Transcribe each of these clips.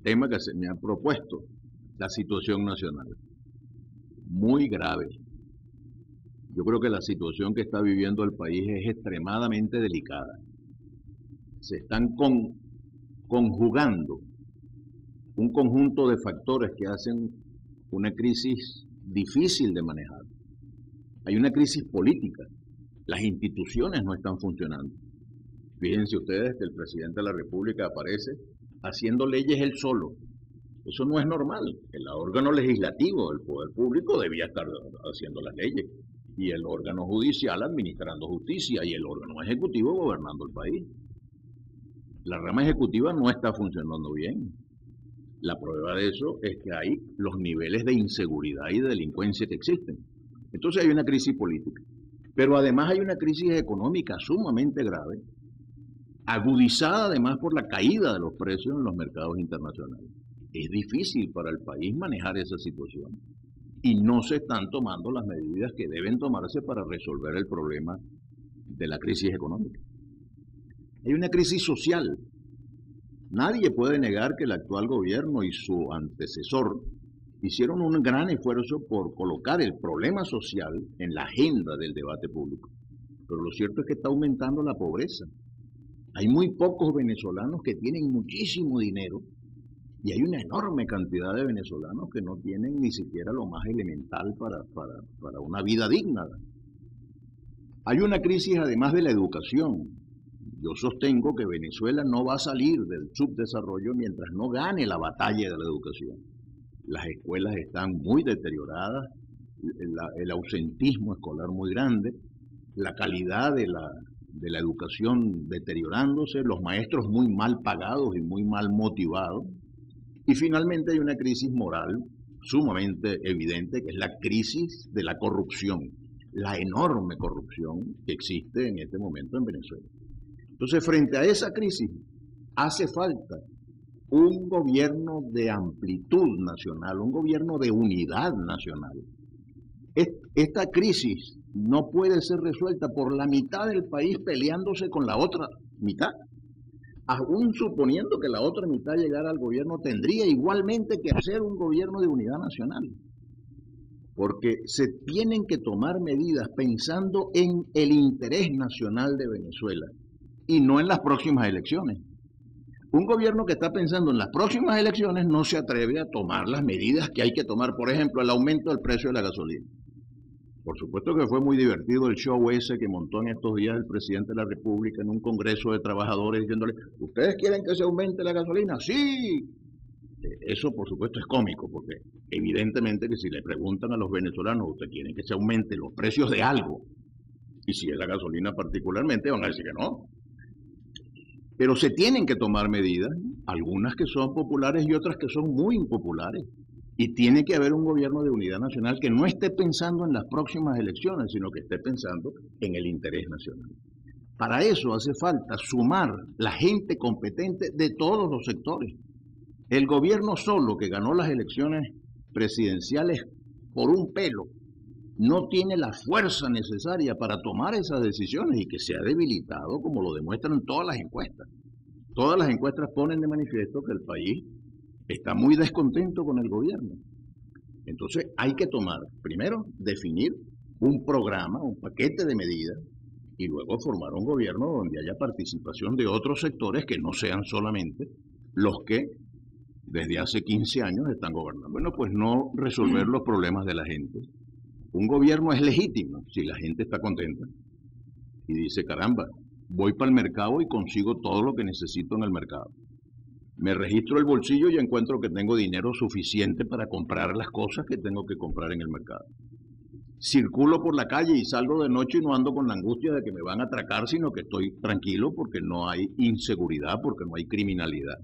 tema que se me ha propuesto, la situación nacional. Muy grave. Yo creo que la situación que está viviendo el país es extremadamente delicada. Se están conjugando un conjunto de factores que hacen una crisis difícil de manejar. Hay una crisis política. Las instituciones no están funcionando. Fíjense ustedes que el presidente de la República aparece haciendo leyes él solo. Eso no es normal. El órgano legislativo del poder público debía estar haciendo las leyes y el órgano judicial administrando justicia y el órgano ejecutivo gobernando el país. La rama ejecutiva no está funcionando bien. La prueba de eso es que hay los niveles de inseguridad y de delincuencia que existen. Entonces hay una crisis política. Pero además hay una crisis económica sumamente grave, agudizada además por la caída de los precios en los mercados internacionales. Es difícil para el país manejar esa situación y no se están tomando las medidas que deben tomarse para resolver el problema de la crisis económica. Hay una crisis social. Nadie puede negar que el actual gobierno y su antecesor hicieron un gran esfuerzo por colocar el problema social en la agenda del debate público. Pero lo cierto es que está aumentando la pobreza. Hay muy pocos venezolanos que tienen muchísimo dinero y hay una enorme cantidad de venezolanos que no tienen ni siquiera lo más elemental para una vida digna. Hay una crisis además de la educación. Yo sostengo que Venezuela no va a salir del subdesarrollo mientras no gane la batalla de la educación. Las escuelas están muy deterioradas, el ausentismo escolar muy grande, la calidad de la educación deteriorándose, los maestros muy mal pagados y muy mal motivados. Y finalmente hay una crisis moral sumamente evidente, que es la crisis de la corrupción, la enorme corrupción que existe en este momento en Venezuela. Entonces, frente a esa crisis, hace falta un gobierno de amplitud nacional, un gobierno de unidad nacional. Esta crisis no puede ser resuelta por la mitad del país peleándose con la otra mitad. Aún suponiendo que la otra mitad llegara al gobierno, tendría igualmente que hacer un gobierno de unidad nacional. Porque se tienen que tomar medidas pensando en el interés nacional de Venezuela y no en las próximas elecciones. Un gobierno que está pensando en las próximas elecciones no se atreve a tomar las medidas que hay que tomar, por ejemplo, el aumento del precio de la gasolina. Por supuesto que fue muy divertido el show ese que montó en estos días el presidente de la República en un congreso de trabajadores diciéndole, ¿ustedes quieren que se aumente la gasolina? ¡Sí! Eso por supuesto es cómico, porque evidentemente que si le preguntan a los venezolanos, ¿ustedes quieren que se aumente los precios de algo? Y si es la gasolina particularmente, van a decir que no. Pero se tienen que tomar medidas, algunas que son populares y otras que son muy impopulares. Y tiene que haber un gobierno de unidad nacional que no esté pensando en las próximas elecciones, sino que esté pensando en el interés nacional. Para eso hace falta sumar la gente competente de todos los sectores. El gobierno solo que ganó las elecciones presidenciales por un pelo no tiene la fuerza necesaria para tomar esas decisiones y que se ha debilitado, como lo demuestran todas las encuestas. Todas las encuestas ponen de manifiesto que el país está muy descontento con el gobierno. Entonces hay que tomar, primero, definir un programa, un paquete de medidas, y luego formar un gobierno donde haya participación de otros sectores que no sean solamente los que desde hace 15 años están gobernando. Bueno, pues no resolver los problemas de la gente. Un gobierno es legítimo si la gente está contenta y dice, caramba, voy para el mercado y consigo todo lo que necesito en el mercado. Me registro el bolsillo y encuentro que tengo dinero suficiente para comprar las cosas que tengo que comprar en el mercado. Circulo por la calle y salgo de noche y no ando con la angustia de que me van a atracar, sino que estoy tranquilo porque no hay inseguridad, porque no hay criminalidad.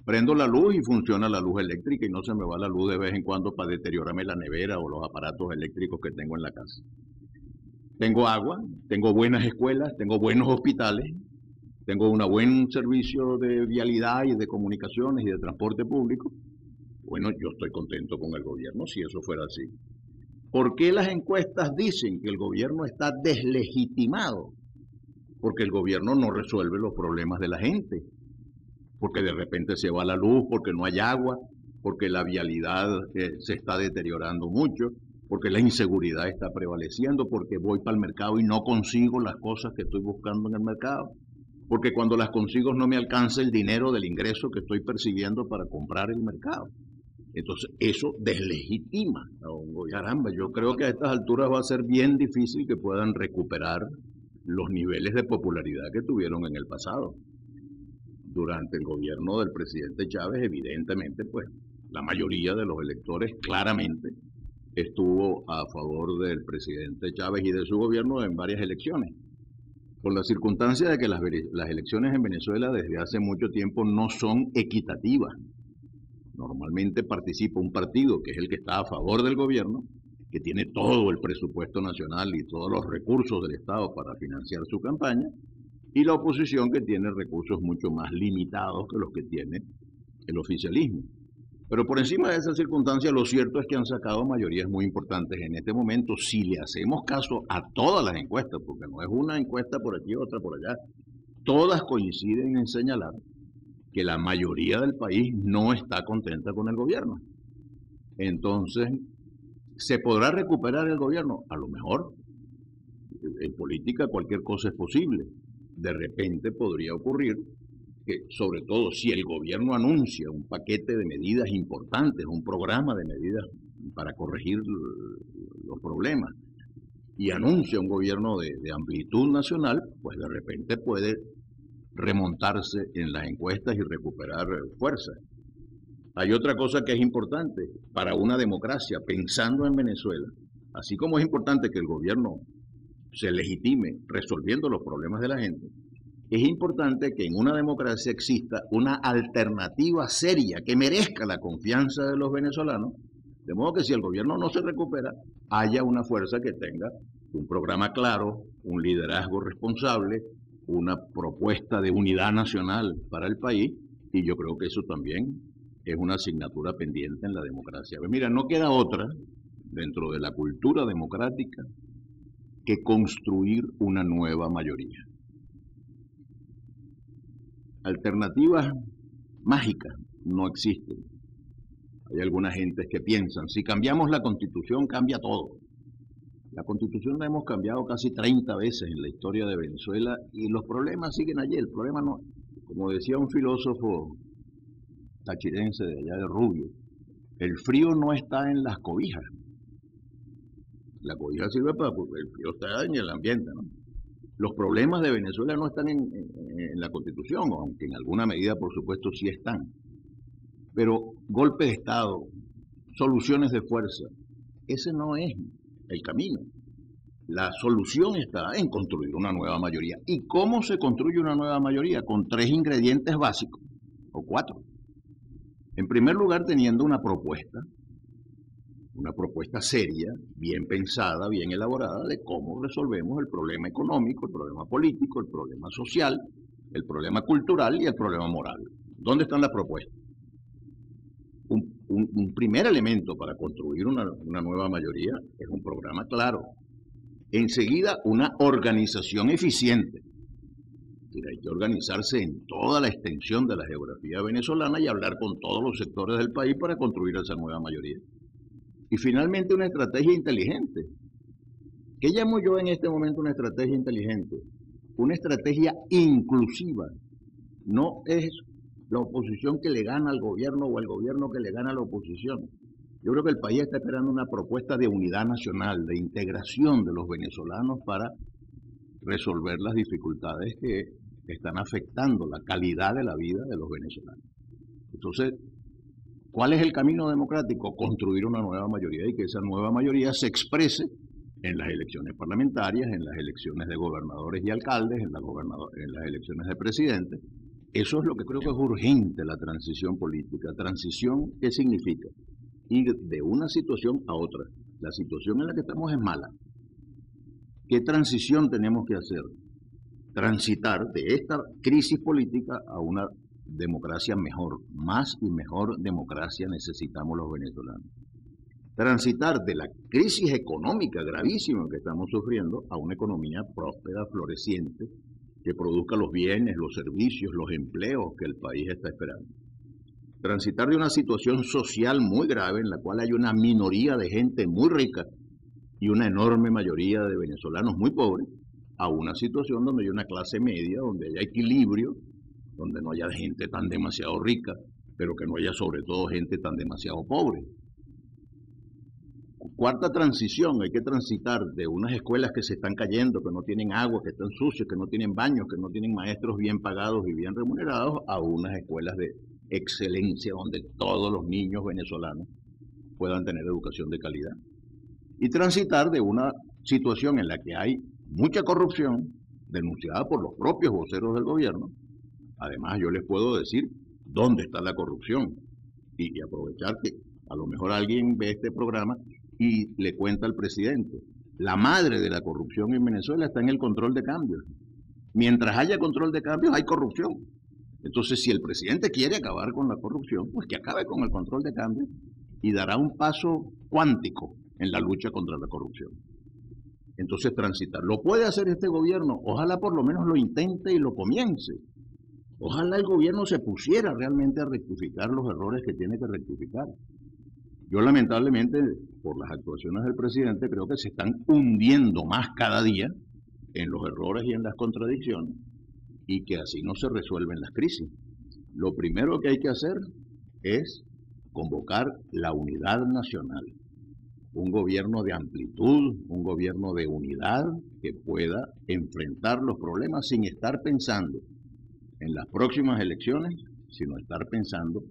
Prendo la luz y funciona la luz eléctrica y no se me va la luz de vez en cuando para deteriorarme la nevera o los aparatos eléctricos que tengo en la casa. Tengo agua, tengo buenas escuelas, tengo buenos hospitales, tengo un buen servicio de vialidad y de comunicaciones y de transporte público. Bueno, yo estoy contento con el gobierno si eso fuera así. ¿Por qué las encuestas dicen que el gobierno está deslegitimado? Porque el gobierno no resuelve los problemas de la gente. porque de repente se va la luz, porque no hay agua, porque la vialidad se está deteriorando mucho, porque la inseguridad está prevaleciendo, porque voy para el mercado y no consigo las cosas que estoy buscando en el mercado, porque cuando las consigo no me alcanza el dinero del ingreso que estoy percibiendo para comprar el mercado. Entonces, eso deslegitima. Caramba, yo creo que a estas alturas va a ser bien difícil que puedan recuperar los niveles de popularidad que tuvieron en el pasado. Durante el gobierno del presidente Chávez, evidentemente, pues, la mayoría de los electores claramente estuvo a favor del presidente Chávez y de su gobierno en varias elecciones. Con la circunstancia de que las elecciones en Venezuela desde hace mucho tiempo no son equitativas. Normalmente participa un partido que es el que está a favor del gobierno, que tiene todo el presupuesto nacional y todos los recursos del Estado para financiar su campaña, y la oposición que tiene recursos mucho más limitados que los que tiene el oficialismo. Pero por encima de esa circunstancia, lo cierto es que han sacado mayorías muy importantes en este momento. Si le hacemos caso a todas las encuestas, porque no es una encuesta por aquí, otra por allá, todas coinciden en señalar que la mayoría del país no está contenta con el gobierno. Entonces, ¿se podrá recuperar el gobierno? A lo mejor. En política cualquier cosa es posible. De repente podría ocurrir que, sobre todo si el gobierno anuncia un paquete de medidas importantes, un programa de medidas para corregir los problemas, y anuncia un gobierno de amplitud nacional, pues de repente puede remontarse en las encuestas y recuperar fuerza. Hay otra cosa que es importante para una democracia, pensando en Venezuela, así como es importante que el gobierno se legitime resolviendo los problemas de la gente, es importante que en una democracia exista una alternativa seria que merezca la confianza de los venezolanos, de modo que si el gobierno no se recupera, haya una fuerza que tenga un programa claro, un liderazgo responsable, una propuesta de unidad nacional para el país, y yo creo que eso también es una asignatura pendiente en la democracia. Pues mira, no queda otra dentro de la cultura democrática que construir una nueva mayoría. Alternativas mágicas no existen. Hay algunas gentes que piensan, si cambiamos la Constitución, cambia todo. La Constitución la hemos cambiado casi 30 veces en la historia de Venezuela y los problemas siguen allí. El problema no, como decía un filósofo tachirense de allá de Rubio, el frío no está en las cobijas. La cobija sirve para, porque el frío está en el ambiente, ¿no? Los problemas de Venezuela no están en la Constitución, aunque en alguna medida, por supuesto, sí están. Pero golpe de Estado, soluciones de fuerza, ese no es el camino. La solución está en construir una nueva mayoría. ¿Y cómo se construye una nueva mayoría? Con 3 ingredientes básicos, o 4. En primer lugar, teniendo una propuesta seria, bien pensada, bien elaborada, de cómo resolvemos el problema económico, el problema político, el problema social, el problema cultural y el problema moral. ¿Dónde están las propuestas? Un primer elemento para construir una nueva mayoría es un programa claro. Enseguida, una organización eficiente. Hay que organizarse en toda la extensión de la geografía venezolana y hablar con todos los sectores del país para construir esa nueva mayoría. Y finalmente, una estrategia inteligente. ¿Qué llamo yo en este momento una estrategia inteligente? Una estrategia inclusiva. No es la oposición que le gana al gobierno o el gobierno que le gana a la oposición. Yo creo que el país está esperando una propuesta de unidad nacional, de integración de los venezolanos para resolver las dificultades que están afectando la calidad de la vida de los venezolanos. Entonces, ¿cuál es el camino democrático? Construir una nueva mayoría y que esa nueva mayoría se exprese en las elecciones parlamentarias, en las elecciones de gobernadores y alcaldes, en las elecciones de presidentes. Eso es lo que creo que es urgente, la transición política. ¿Transición qué significa? Ir de una situación a otra. La situación en la que estamos es mala. ¿Qué transición tenemos que hacer? Transitar de esta crisis política a una democracia mejor. Más y mejor democracia necesitamos los venezolanos. Transitar de la crisis económica gravísima que estamos sufriendo a una economía próspera, floreciente, que produzca los bienes, los servicios, los empleos que el país está esperando. Transitar de una situación social muy grave en la cual hay una minoría de gente muy rica y una enorme mayoría de venezolanos muy pobres, a una situación donde hay una clase media, donde haya equilibrio, donde no haya gente tan demasiado rica, pero que no haya sobre todo gente tan demasiado pobre. Cuarta transición, hay que transitar de unas escuelas que se están cayendo, que no tienen agua, que están sucias, que no tienen baños, que no tienen maestros bien pagados y bien remunerados, a unas escuelas de excelencia donde todos los niños venezolanos puedan tener educación de calidad. Y transitar de una situación en la que hay mucha corrupción, denunciada por los propios voceros del gobierno. Además, yo les puedo decir dónde está la corrupción y aprovechar que a lo mejor alguien ve este programa y le cuenta al presidente. La madre de la corrupción en Venezuela está en el control de cambios. Mientras haya control de cambios, hay corrupción. Entonces, si el presidente quiere acabar con la corrupción, pues que acabe con el control de cambios y dará un paso cuántico en la lucha contra la corrupción. Entonces, transitar. ¿Lo puede hacer este gobierno? Ojalá por lo menos lo intente y lo comience. Ojalá el gobierno se pusiera realmente a rectificar los errores que tiene que rectificar. Yo lamentablemente, por las actuaciones del presidente, creo que se están hundiendo más cada día en los errores y en las contradicciones y que así no se resuelven las crisis. Lo primero que hay que hacer es convocar la unidad nacional. Un gobierno de amplitud, un gobierno de unidad que pueda enfrentar los problemas sin estar pensando en las próximas elecciones, sino estar pensando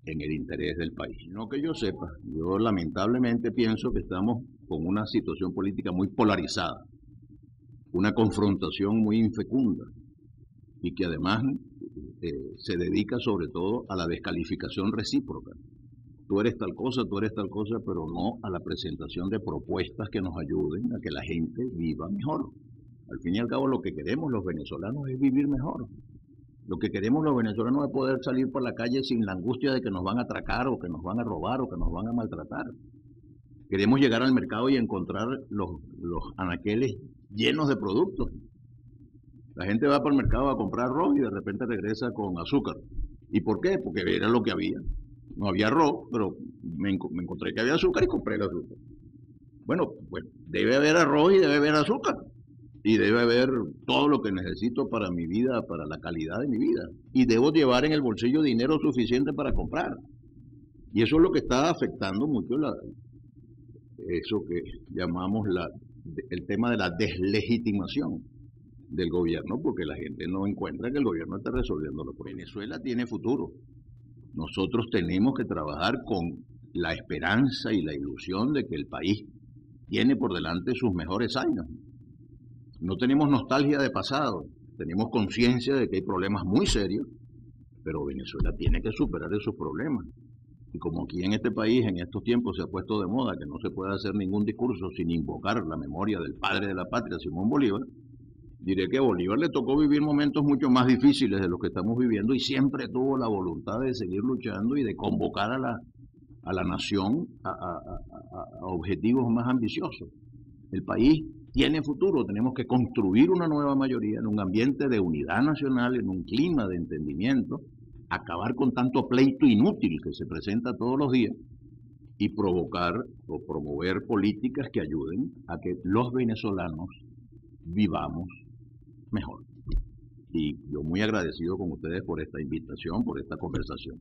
en el interés del país. No que yo sepa, yo lamentablemente pienso que estamos con una situación política muy polarizada, una confrontación muy infecunda y que además se dedica sobre todo a la descalificación recíproca. Tú eres tal cosa, pero no a la presentación de propuestas que nos ayuden a que la gente viva mejor. Al fin y al cabo, lo que queremos los venezolanos es vivir mejor. Lo que queremos los venezolanos es poder salir por la calle sin la angustia de que nos van a atracar o que nos van a robar o que nos van a maltratar. Queremos llegar al mercado y encontrar los anaqueles llenos de productos. La gente va para el mercado a comprar arroz y de repente regresa con azúcar. ¿Y por qué? Porque era lo que había. No había arroz, pero me encontré que había azúcar y compré el azúcar. Bueno, pues debe haber arroz y debe haber azúcar. Y debe haber todo lo que necesito para mi vida, para la calidad de mi vida. Y debo llevar en el bolsillo dinero suficiente para comprar. Y eso es lo que está afectando mucho eso que llamamos el tema de la deslegitimación del gobierno, porque la gente no encuentra que el gobierno está resolviendo los problemas. Venezuela tiene futuro. Nosotros tenemos que trabajar con la esperanza y la ilusión de que el país tiene por delante sus mejores años. No tenemos nostalgia de pasado, tenemos conciencia de que hay problemas muy serios, pero Venezuela tiene que superar esos problemas. Y como aquí en este país, en estos tiempos, se ha puesto de moda que no se puede hacer ningún discurso sin invocar la memoria del padre de la patria, Simón Bolívar, diré que a Bolívar le tocó vivir momentos mucho más difíciles de los que estamos viviendo y siempre tuvo la voluntad de seguir luchando y de convocar a la nación a objetivos más ambiciosos. El país tiene futuro, tenemos que construir una nueva mayoría en un ambiente de unidad nacional, en un clima de entendimiento, acabar con tanto pleito inútil que se presenta todos los días y provocar o promover políticas que ayuden a que los venezolanos vivamos mejor. Y yo muy agradecido con ustedes por esta invitación, por esta conversación.